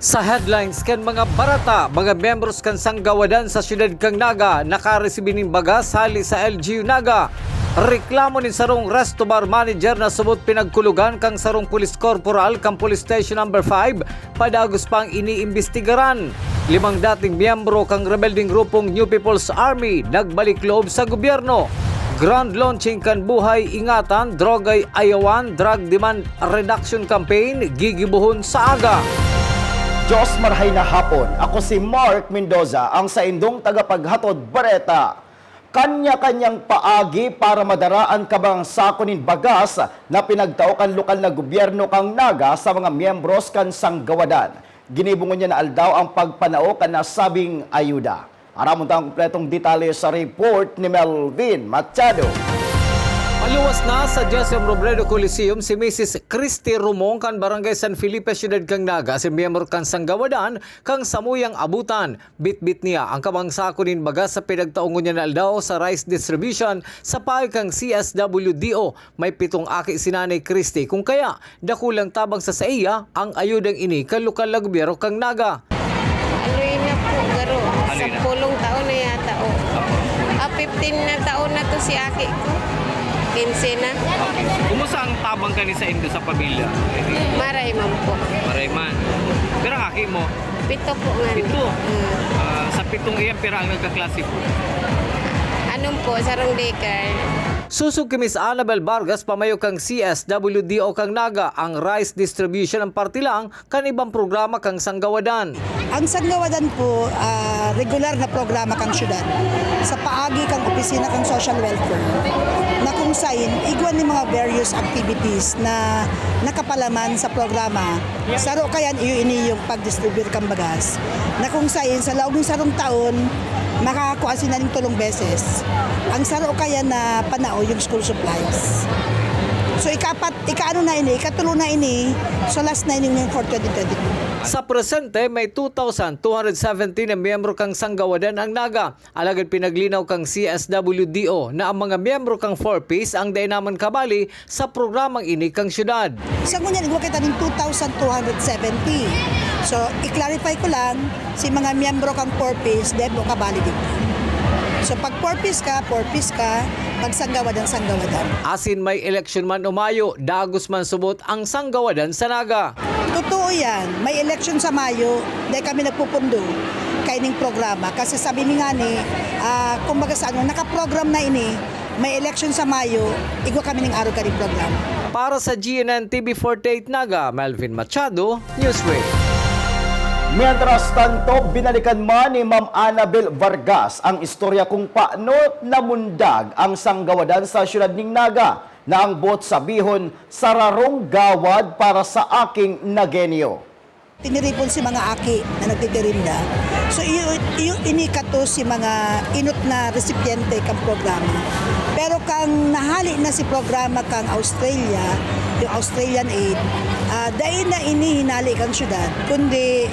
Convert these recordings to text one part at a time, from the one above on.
Sa headlines kan mga barata, mga membros kan sanggawadan sa siyudad kang Naga nakaresibi ning bagas hali sa LGU Naga. Reklamo ni sarong resto bar manager na subot pinagkulugan kang sarong police corporal kang police station number 5 padagos pang iniimbestigaran. 5 dating miyembro kang rebelding grupong New People's Army nagbalik loob sa gobyerno. Grand launching kan Buhay Ingatan, Drogay Ayawan, Drug Demand Reduction Campaign gigibuhon sa aga. Diyos marhay na hapon. Ako si Mark Mendoza, ang sa indong tagapaghatod bareta. Kanya-kanyang paagi para madaraan kabang sakunin bagas na pinagtao kan lokal na gobyerno kang Naga sa mga miyembros kan sanggawadan. Ginibungon niya na aldaw ang pagpanao kan nasabing ayuda. Aramon tayong kompletong detalye sa report ni Melvin Machado. Maluwas na sa Joseph Robredo Coliseum si Mrs. Christy Rumong kan Barangay San Felipe, Ciudad kang Naga, si miyembro kan sanggawadan kang samuyang abutan. Bit-bit niya ang kabangsakunin bagas sa pinagtaungon niya na aldaw sa rice distribution sa pahay kang CSWDO. May 7 aki si Nanay Christy kung kaya dakulang tabang sa iya ang ayudang ini kan lokal na gobyerno kang Naga. Aloy na po, garo. Sa 10 taon na yata, o. 15 na taon na to si aki ko. 15 na. Kumusta ang tabang ka ni sa indo sa pamilya? Maray man po. Maray man. Pero ang aki mo? 7 po nga. 7? Sa 7 iyan, pero ang nagkaklase po? Anong po, sarong daycare. Susog kay Miss Annabel Vargas pamayo kang CSWDO kang Naga ang rice distribution ng party lang kan ibang programa kang sanggawadan. Ang sanggawadan po, regular na programa kang syudad. Sa paagi kang opisina kang social welfare na kung saan igwan ni mga various activities na nakapalaman sa programa. Saro kayan iyo ini yung pag-distribute kang bagas. Na kung saan sa loob ng sarong taon, makakakuha sila ng 3 beses. Ang saro kaya na panao yung school supplies. So ikaano na ini, ikatulo na ini, so last na ini yung for 2022. Sa presente, may 2,217 na miyembro kang sanggawadan ang Naga. Alagad pinaglinaw kang CSWDO na ang mga miyembro kang 4-piece ang dainaman kabali sa programang ini kang syudad. Sa ngunyan, igwa kita ng 2,270. So, i-clarify ko lang, si mga miyembro kang 4-piece, debo kabali dito. So, pag 4-piece ka, pag sanggawadan, sanggawadan. Asin may election man umayo, dagos man subot ang sanggawadan sa Naga. Totoo yan, may election sa Mayo, dahil kami nagpupundo kaining programa. Kasi sabi ni nga ni, kumbaga sa ano, nakaprogram na ini, may election sa Mayo, igwa kami ng araw ka rin programa. Para sa GNN TV48 Naga, Melvin Machado, Newsway. Mientras tanto, binalikan man ni Ma'am Annabel Vargas ang istorya kung paano namundag ang sanggawadan sa siyudad ng Naga na ang bot sabihon sararong gawad para sa aking nagenyo. Tiniripon si mga aki na nagtitirinda. So, inikato si mga inot na resipiente kang programa. Pero kang nahali na si programa kang Australia, yung Australian Aid, dahil na ini hinali kang syudad, kundi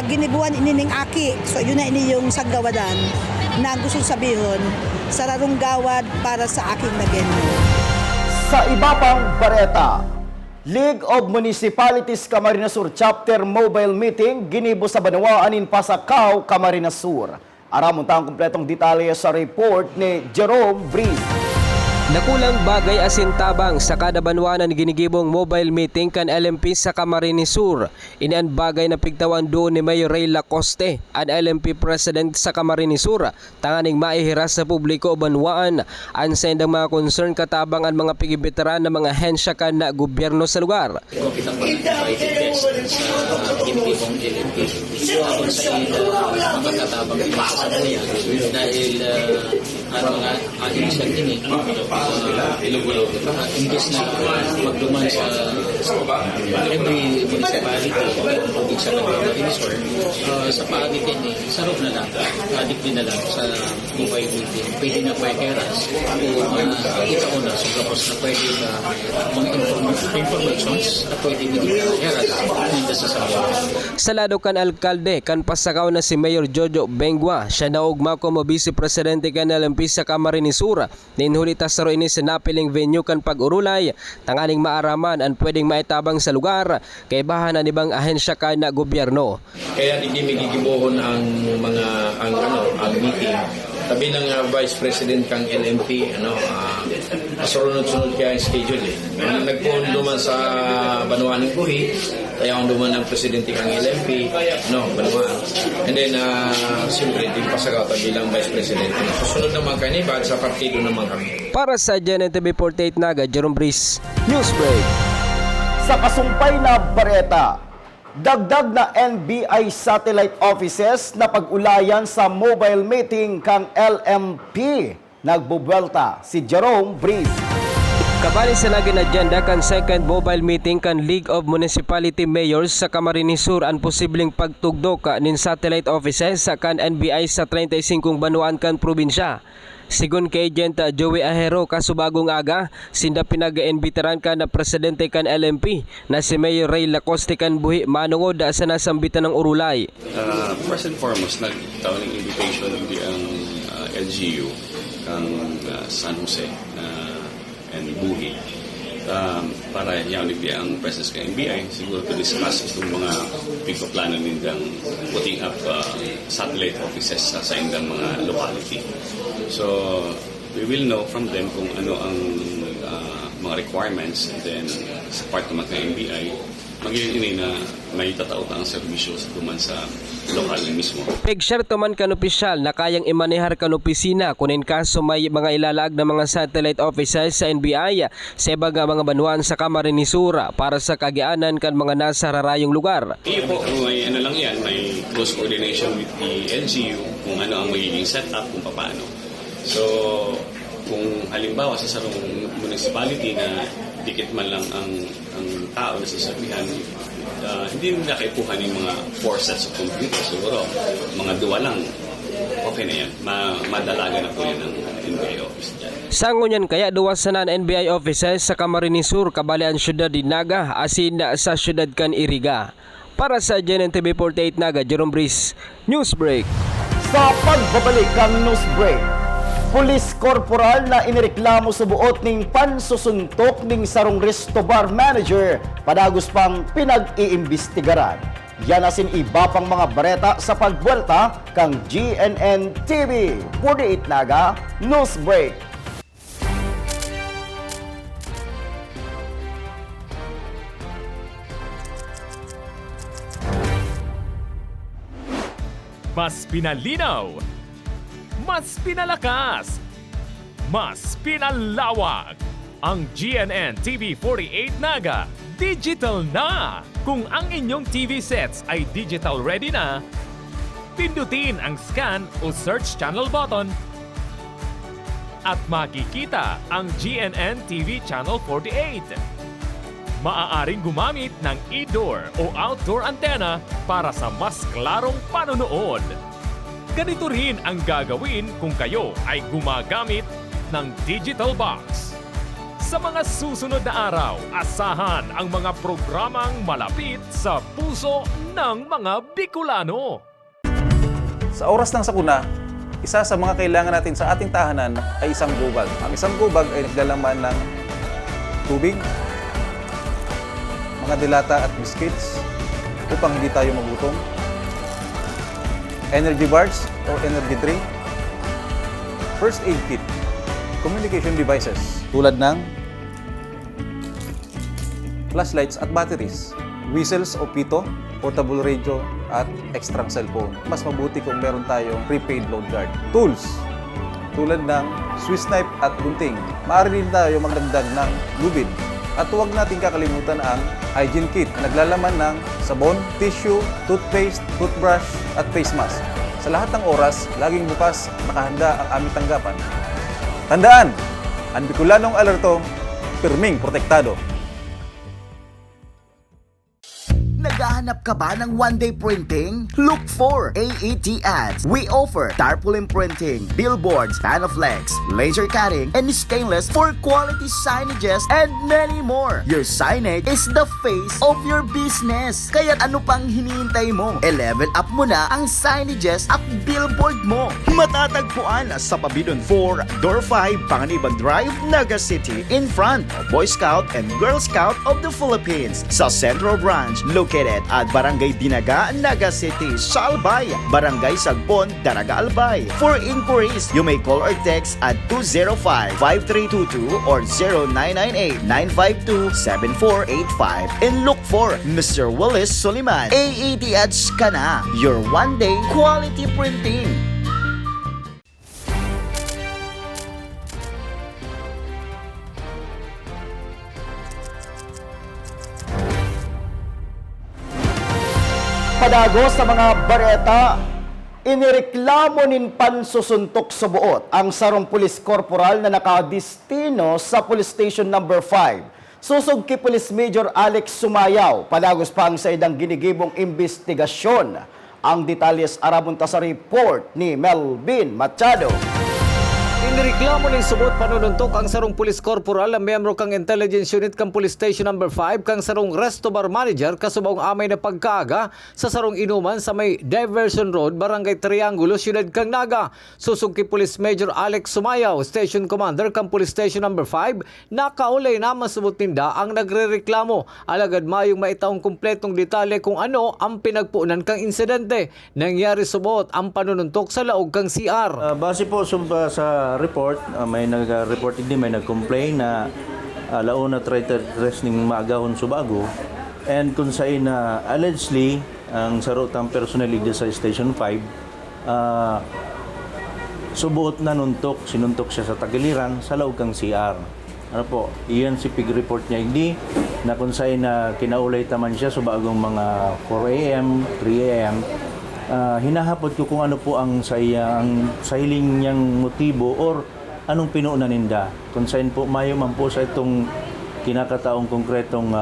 ginibuan ini ning aki. So, yun na ini yung sanggawadan na gusto sabihon, sararong gawad para sa aking nagenyo. Sa iba pang bareta, League of Municipalities Camarines Sur Chapter Mobile Meeting ginibo sa Banawaan in Pasakaw, Camarines Sur. Aramon tayong kompletong detalye sa report ni Jerome Breeze. Nakulang bagay asintabang sa kada banwanan ginigibong mobile meeting kan LMP sa Camarines Sur. Inian bagay na pigtawan doon ni Mayor Ray Lacoste, ang LMP President sa Camarines Sur. Tanganing maihiras sa publiko o banwaan ang sendang mga concern katabang ang mga pigibeteran ng mga hensya kan na gobyerno sa lugar. Kita pa ng sa intibong LMP. Habang sa magkatabang dahil ang mga ating isang tingin imbes na magduman sa every municipality pagkakit sa Camarines Sur sa paagit din sarap na lang adik din na lang sa mobile meeting pwede na pwekeras kung kita ko na sa kapos na pwede na mga informations na pwede na pwekeras hindi sa sabaw. Sa lado kan alkalde kan Pasakaw na si Mayor Jojo Bengua, siya na ugma como Vice Presidente kan LMP sa Camarines Sur. Sur. Ninhulita sa roon sa napiling venue kan pag-urulay, tangaling maaraman ang pwedeng maitabang sa lugar, kay bahan na ibang ahensya ka na gobyerno. Kaya hindi magigibohon ang meeting. Tabi ng Vice President kang LMP, pasunod-sunod kaya ang schedule eh. Nagpuon duman sa Banuan ng Buhi, kaya ang duman ng Presidente kang LMP, Banuan. And then, siyempre, di pasagaw tabi lang Vice President. Susunod naman kami, bakit sa partido naman kami. Para sa GNTV 48 Naga, Jerome Brice, Newsbreak. Sa kasumpay na bareta, dagdag na NBI satellite offices na pag-ulayan sa mobile meeting kang LMP. Nagbubuelta si Jerome Brice. Kabali sa laging agenda kan second mobile meeting kan League of Municipality Mayors sa Camarines Sur ang posibleng pagtugdok nin satellite offices sa kan NBI sa 35 banuan kan probinsya. Sigon kay Agent Joey Ahero kasubagong aga, sinda pinag-imbitaran ka na presidente kan LMP na si Mayor Ray Lacoste kan buhi manungod sa nasambitan ng urulay. First and foremost, nagtawag ng invitation hindi ang LGU kang San Jose and Buhi para yawnig ang presence ng NBI siguro to discuss itong mga pagpaplano nindang putting up satellite offices sa indang mga locality. So we will know from them kung ano ang mga requirements, and then sa part naman ng NBI magiging na may tataot ang serbisyo duman sa lokal mismo. Pag-share man kan opisyal na kayang imanehar kan opisina kunin kaso may mga ilalag na mga satellite offices sa NBI sa ibaga mga banuan sa Camarines Sur para sa kagianan kan mga nasa rarayong lugar. Iyo po, may lang yan, may close coordination with the LGU kung ano ang magiging setup, kung paano. So, kung halimbawa sa sarong municipality na dikit man lang ang tao na sasabihan, hindi nila kaipuhan yung mga 4 sets of computers. Siguro, mga 2 lang, okay na yan. Madalaga na po yan ng NBI office dyan. Sangon yan kaya duwas na NBI offices sa Camarines Sur, kabalian syudad di Naga, asin sa syudad kan Iriga. Para sa GNTV 48 Naga, Jerome Brice, Newsbreak. Sa pagbabalik ng Newsbreak, Police Corporal na inireklamo sa buot ning pansusuntok ning sarong resto bar manager padagos pang pinag-iimbestigaran. Yan asin iba pang mga bareta sa pagbuelta kang GNN TV 48 Naga Newsbreak. Mas pinalinaw, mas pinalakas, mas pinalawak. Ang GNN TV 48 Naga, digital na! Kung ang inyong TV sets ay digital ready na, pindutin ang scan o search channel button at makikita ang GNN TV Channel 48. Maaaring gumamit ng indoor o outdoor antenna para sa mas klarong panonood. Ganito rin ang gagawin kung kayo ay gumagamit ng digital box. Sa mga susunod na araw, asahan ang mga programang malapit sa puso ng mga Bicolano. Sa oras ng sakuna, isa sa mga kailangan natin sa ating tahanan ay isang go bag. Ang isang go bag ay naglalaman ng tubig, mga dilata at biscuits upang hindi tayo magutom, energy bars o energy drink, first aid kit, communication devices tulad ng flashlights at batteries, whistles o pito, portable radio at extra cellphone. Mas mabuti kung meron tayong prepaid load guard. Tools tulad ng Swiss knife at gunting. Maaari rin tayo magdagdag ng lubid. At huwag natin kakalimutan ang hygiene kit na naglalaman ng sabon, tissue, toothpaste, toothbrush at face mask. Sa lahat ng oras, laging bukas nakahanda ang aming tanggapan. Tandaan, ang Bicolanong alerto, pirming protektado. Naghahanap ka ba ng one-day printing? Look for AET Ads. We offer tarpaulin printing, billboards, panflex, laser cutting, and stainless for quality signages and many more. Your signage is the face of your business. Kaya ano pang hinihintay mo? I-level up mo na ang signages at billboard mo. Matatagpuan sa Pabidon 4, Door 5, Panganiban Drive, Naga City, in front of Boy Scout and Girl Scout of the Philippines. Sa Central Branch, located at Barangay Dinaga, Naga City, Salbay, Barangay Sagpon, Daraga Albay. For inquiries, you may call or text at 205-5322 or 0998-952-7485 and look for Mr. Willis Soliman. AET Ads ka na, your one-day quality printing. Padagos sa mga bareta, inireklamo nin pansusuntok sa buot ang sarong pulis corporal na nakadistino sa Police Station number 5. Susog kay Police Major Alex Sumayaw, padagos pa ang sa idang ginigibong investigasyon. Ang detalyes arabunta sa report ni Melvin Machado. Inireklamo ng subot panununtok ang sarong Police Corporal ang miyembro kang Intelligence Unit kang Police Station number 5 kang sarong Resto Bar Manager kasubong amay na pagkaaga sa sarong inuman sa may Diversion Road, Barangay Triangulo, Syudad kang Naga. Susog kay Police Major Alex Sumayaw, Station Commander kang Police Station number 5, nakaulay na masubot ninda ang nagrereklamo. Alagad mayong maitaong kumpletong detalye kung ano ang pinagpuunan kang insidente. Nangyari subot ang panununtok sa laog kang CR. Base po sa report, may nag-report hindi may nag-complain na launa traitor wrestling maagahon subago, and kung saan na allegedly ang sarutang personnel sa Station 5 subuot na sinuntok siya sa tagiliran sa laog kang CR. Ano po, iyan si pig report niya hindi na kung saan na kinaulay taman siya subagong mga 4 AM, 3 AM. Hinahapot ko kung ano po ang sahiling niyang motibo or anong pinuunan ninda. Kung saan po mayo man po sa itong kinakataong konkretong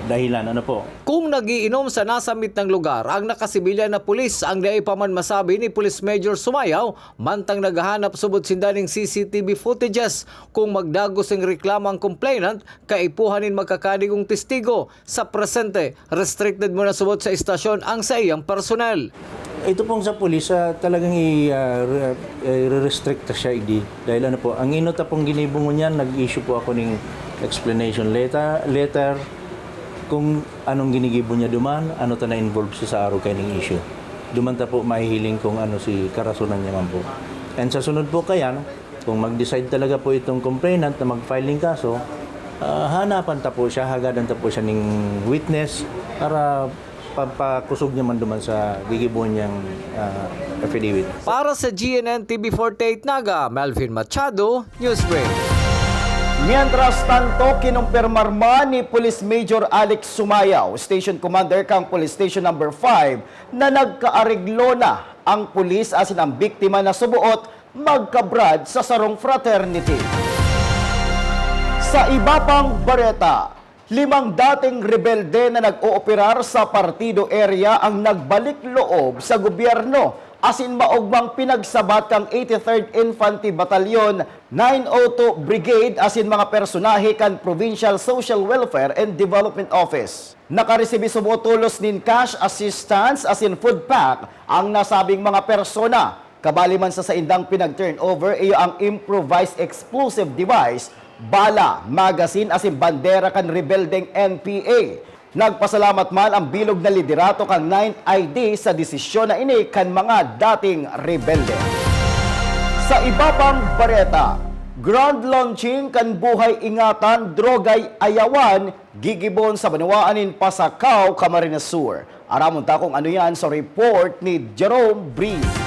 dahilan. Ano po? Kung nagiinom sa nasamit ng lugar ang nakasibilyan na pulis, ang naipaman masabi ni Police Major Sumayaw, mantang naghahanap subot sindaning CCTV footages. Kung magdagos ang reklamo ang complainant, kaipuhanin magkakadigong testigo. Sa presente, restricted mo na subot sa istasyon ang sa iyang personnel. Ito pong sa pulis, talagang i-restrict siya dahil ano po, ang inota pong ginibong niyan, nag-issue po ako ng explanation letter kung anong ginigibo niya duman, ano ta na-involve siya sa araw kayo ng issue. Duman ta po mahihiling kung ano si karasunan niya man po. And sa sunod po kaya, kung mag-decide talaga po itong complainant na mag-filing kaso, hanapan ta po siya, hagadan ta po siya ng witness para papakusog niya man duman sa gigibuan niyang affidavit. Para sa GNN TV48 Naga, Melvin Machado, Newsbreak. Mientras tanto, kinumpirmar man ni Police Major Alex Sumayaw, Station Commander kang Police Station number 5, na nagkaariglo na ang pulis asin ang biktima na subuot magkabrad sa sarong fraternity. Sa iba pang bareta, 5 dating rebelde na nag-ooperar sa partido area ang nagbalik loob sa gobyerno asin maugmang pinagsabat kang 83rd Infantry Battalion 902 Brigade asin mga personahe kan Provincial Social Welfare and Development Office. Nakaresibi sumutulos nin cash assistance asin food pack ang nasabing mga persona. Kabali man sa indang pinag-turnover iyo ang improvised explosive device, bala, magazine asin bandera kan rebeldeng NPA. Nagpasalamat man ang bilog na liderato kang 9th ID sa desisyon na ini kan mga dating rebelde. Sa iba pang bareta, ground launching kan buhay ingatan, drogay ayawan, gigibon sa Banawaanin, Pasakaw, Camarines Sur. Aramon ta kung ano yan sa report ni Jerome Breeze.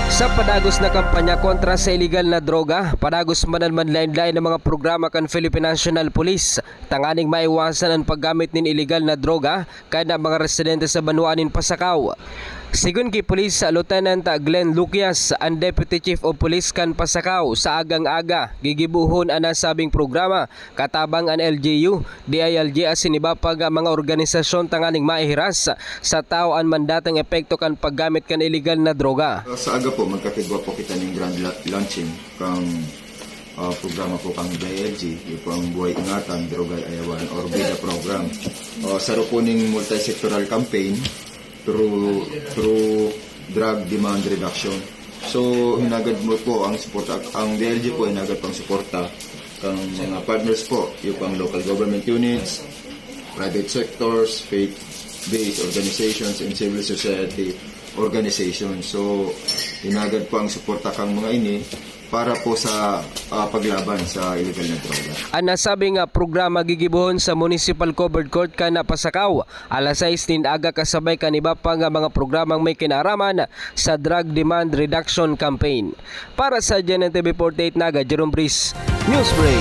Sa padagos na kampanya kontra sa illegal na droga, padagos manlain-lain ng mga programa kan Philippine National Police, tanganing maiwasan ang paggamit ng illegal na droga kahit na mga residente sa Banawaanin, Pasakaw. Sigun kay Police Lieutenant Glenn Lucias, ang Deputy Chief of Police kan Pasakaw, sa agang-aga gigibuhon ang nasabing programa katabang ang LGU, DILG asin iba pag mga organisasyon tanganing maihiras sa tao ang mandatang epekto kan paggamit kan illegal na droga. Sa aga po, magkakidwa po kita ng grand launching kang programa po kang DILG, yung po ang Buhay Ingatan, Droga Ayawan, or BIDA program. Saro po ng multi-sectoral campaign through drug demand reduction. So, hinagad mo po ang suporta, ang DILG po hinagad pang suporta kang mga partners po, yung pang local government units, private sectors, faith-based organizations, and civil society organizations. So, hinagad po ang suporta kang mga ini para po sa paglaban sa illegal na droga. Ang nasabing programa gigibuhon sa Municipal Covered Court kan Pasakaw, alas 6 din aga kasabay kan iba pang mga programang may kinaraman sa Drug Demand Reduction Campaign. Para sa GNN TV 48 Naga, Jerome Brice, Newsbreak.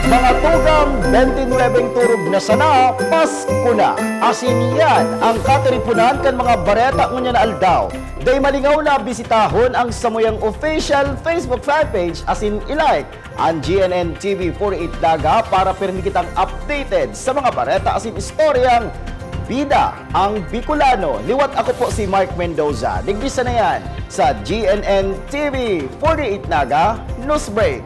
Mga tugang 29 turog na sana, Pasko na. Asin yan ang katiripunan kan mga bareta ngunya na aldaw. Day malingaw na bisitahon ang samuyang official Facebook fanpage asin ilike ang GNN TV 48 Naga para pirmi kitang updated sa mga bareta asin istoryang bida ang Bicolano. Liwat ako po si Mark Mendoza. Digbisa na yan sa GNN TV 48 Naga Newsbreak.